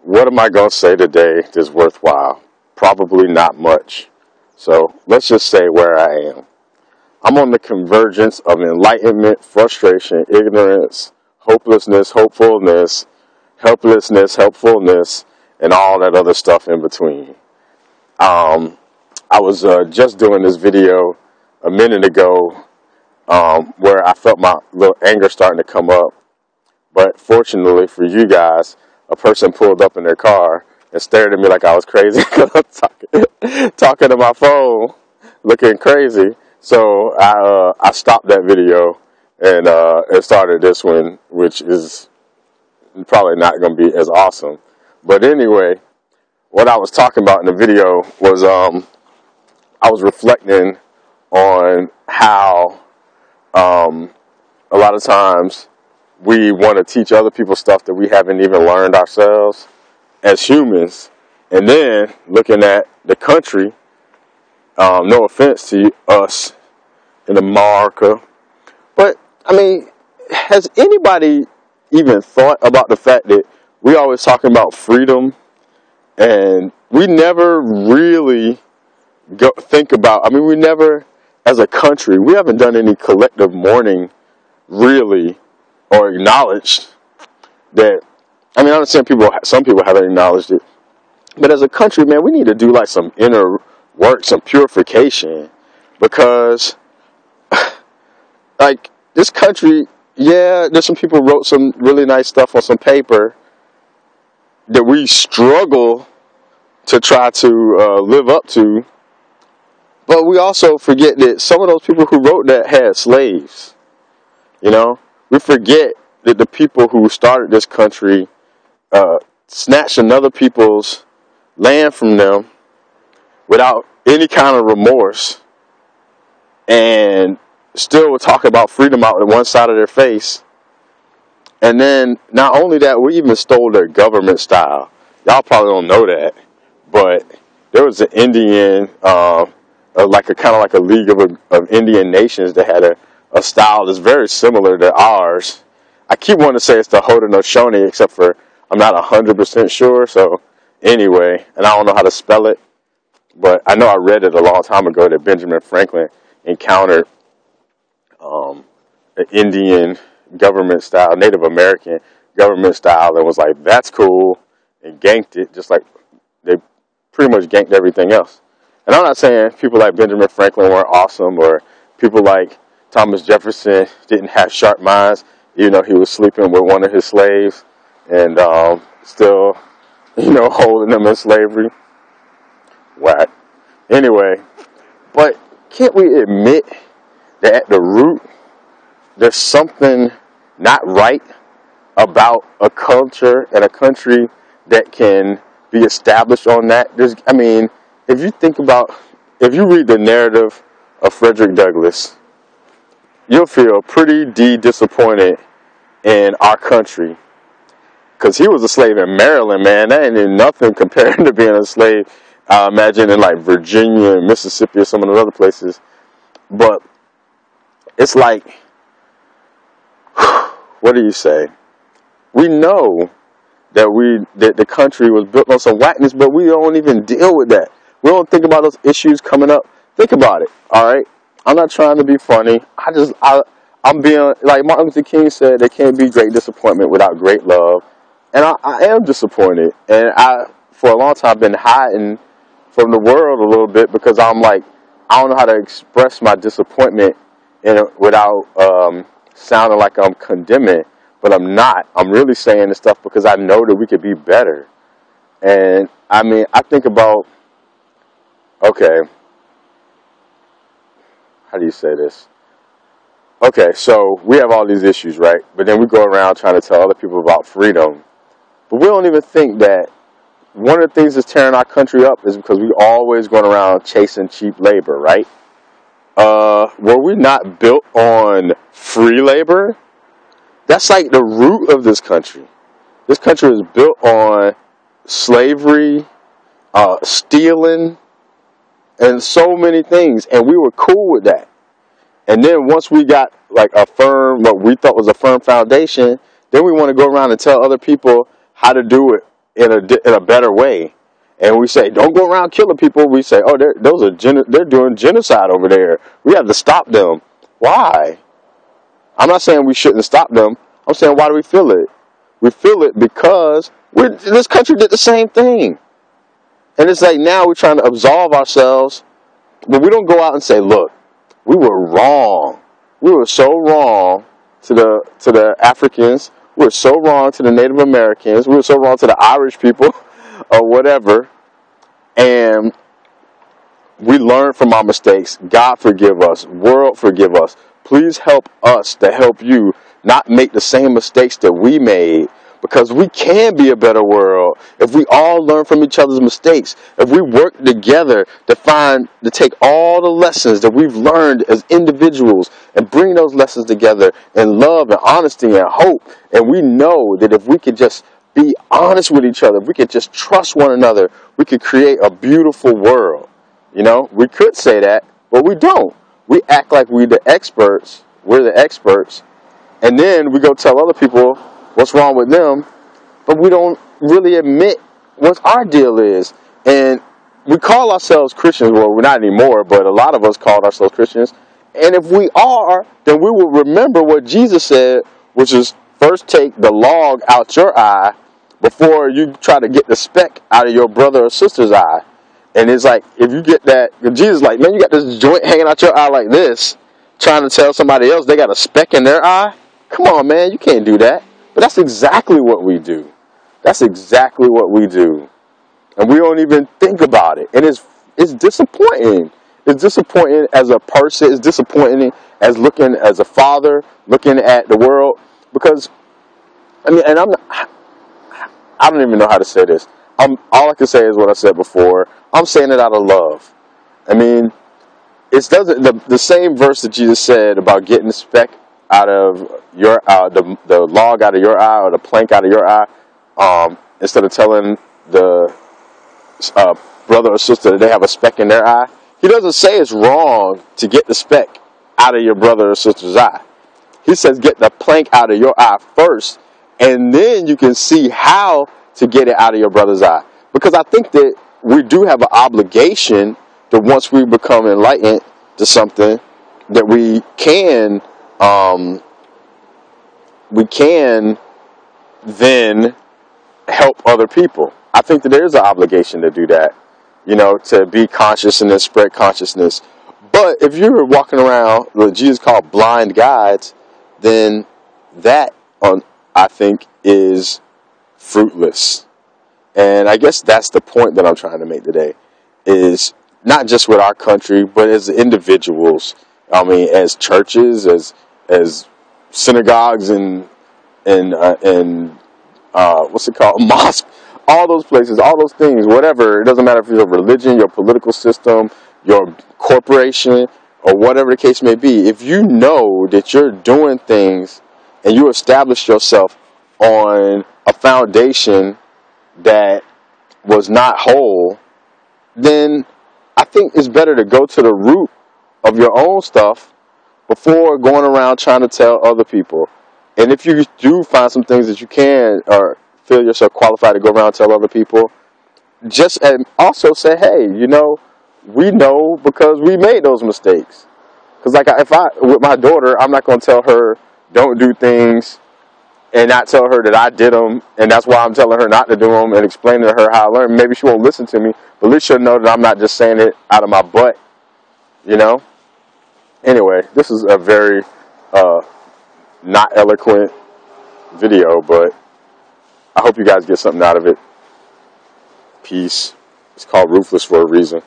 What am I going to say today that's worthwhile? Probably not much. So let's just say where I am. I'm on the convergence of enlightenment, frustration, ignorance, hopelessness, hopefulness, helplessness, helpfulness, and all that other stuff in between. I was just doing this video a minute ago where I felt my little anger starting to come up. But fortunately for you guys, a person pulled up in their car and stared at me like I was crazy because I'm talking to my phone, looking crazy. So I stopped that video and started this one, which is probably not going to be as awesome. But anyway, what I was talking about in the video was I was reflecting on how a lot of times we want to teach other people stuff that we haven't even learned ourselves as humans. And then looking at the country, no offense to us in America, but I mean, has anybody even thought about the fact that we always talking about freedom and we never really think about, I mean, we never, as a country, we haven't done any collective mourning really or acknowledged that. I mean, I understand some people haven't acknowledged it, but as a country, man, we need to do like some inner work, some purification, because like this country, yeah, there's some people wrote some really nice stuff on some paper that we struggle to try to live up to, but we also forget that some of those people who wrote that had slaves. You know, we forget that the people who started this country snatched another people's land from them without any kind of remorse, and still would talk about freedom out of one side of their face. And then not only that, we even stole their government style. Y'all probably don't know that, but there was an Indian, like a kind of like a league of Indian nations that had a style that's very similar to ours. I keep wanting to say it's the Haudenosaunee, except for I'm not 100% sure. So anyway, and I don't know how to spell it, but I know I read it a long time ago that Benjamin Franklin encountered an Indian government style, Native American government style, and was like, that's cool, and ganked it, just like they pretty much ganked everything else. And I'm not saying people like Benjamin Franklin weren't awesome, or people like Thomas Jefferson didn't have sharp minds, even though he was sleeping with one of his slaves and still, holding them in slavery. Whack. Anyway, but can't we admit that at the root, there's something not right about a culture and a country that can be established on that? If you read the narrative of Frederick Douglass, you'll feel pretty disappointed in our country, because he was a slave in Maryland, man. That ain't nothing compared to being a slave, I imagine, in like Virginia and Mississippi or some of those other places. But it's like, what do you say? We know that the country was built on some whackness, but we don't even deal with that. We don't think about those issues coming up. Think about it, all right? I'm not trying to be funny. I'm being, like Martin Luther King said, there can't be great disappointment without great love. And I am disappointed. And for a long time, been hiding from the world a little bit, because I'm like, I don't know how to express my disappointment without sounding like I'm condemning. But I'm not. I'm really saying this stuff because I know that we could be better. And I mean, I think about, okay, how do you say this? Okay, so we have all these issues, right? But then we go around trying to tell other people about freedom. But we don't even think that one of the things that's tearing our country up is because we always going around chasing cheap labor, right? Were we not built on free labor? That's like the root of this country. This country is built on slavery, stealing, and so many things. And we were cool with that. And then once we got like what we thought was a firm foundation, then we want to go around and tell other people how to do it in a better way. And we say, don't go around killing people. We say, oh, they're doing genocide over there. We have to stop them. Why? I'm not saying we shouldn't stop them. I'm saying, why do we feel it? We feel it because this country did the same thing. And it's like now we're trying to absolve ourselves, but we don't go out and say, look, we were wrong. We were so wrong to the Africans. We were so wrong to the Native Americans. We were so wrong to the Irish people or whatever. And we learn from our mistakes. God forgive us. World forgive us. Please help us to help you not make the same mistakes that we made, because we can be a better world if we all learn from each other's mistakes. If we work together to take all the lessons that we've learned as individuals and bring those lessons together in love and honesty and hope. And we know that if we could just be honest with each other, if we could just trust one another, we could create a beautiful world. You know, we could say that, but we don't. We act like we're the experts, and then we go tell other people what's wrong with them, but we don't really admit what our deal is. And we call ourselves Christians. Well, we're not anymore, but a lot of us called ourselves Christians. And if we are, then we will remember what Jesus said, which is first take the log out your eye before you try to get the speck out of your brother or sister's eye. And it's like, if you get that, Jesus is like, man, you got this joint hanging out your eye like this, trying to tell somebody else they got a speck in their eye? Come on, man, you can't do that. But that's exactly what we do. That's exactly what we do. And we don't even think about it. And it's disappointing. It's disappointing as a person. It's disappointing as looking as a father, looking at the world. Because, I mean, and I don't even know how to say this. All I can say is what I said before. I'm saying it out of love. I mean, the same verse that Jesus said about getting the speck out of your the log out of your eye or the plank out of your eye, instead of telling the brother or sister that they have a speck in their eye, he doesn't say it's wrong to get the speck out of your brother or sister's eye. He says get the plank out of your eye first, and then you can see how to get it out of your brother's eye. Because I think that we do have an obligation that once we become enlightened to something, that we can then help other people. I think that there is an obligation to do that, you know, to be conscious and then spread consciousness. But if you're walking around what Jesus called blind guides, then that, I think, is fruitless. And I guess that's the point that I'm trying to make today, is not just with our country, but as individuals. I mean, as churches, as synagogues and what's it called, mosque, all those places, all those things, whatever. It doesn't matter if it's your religion, your political system, your corporation, or whatever the case may be. If you know that you're doing things and you establish yourself on a foundation that was not whole, then I think it's better to go to the root of your own stuff before going around trying to tell other people. And if you do find some things that you can or feel yourself qualified to go around and tell other people, just and also say, hey, you know, we know because we made those mistakes. Because like with my daughter, I'm not going to tell her don't do things and not tell her that I did them, and that's why I'm telling her not to do them and explaining to her how I learned. Maybe she won't listen to me, but at least she'll know that I'm not just saying it out of my butt, you know? Anyway, this is a very not eloquent video, but I hope you guys get something out of it. Peace. It's called Ruthless for a reason.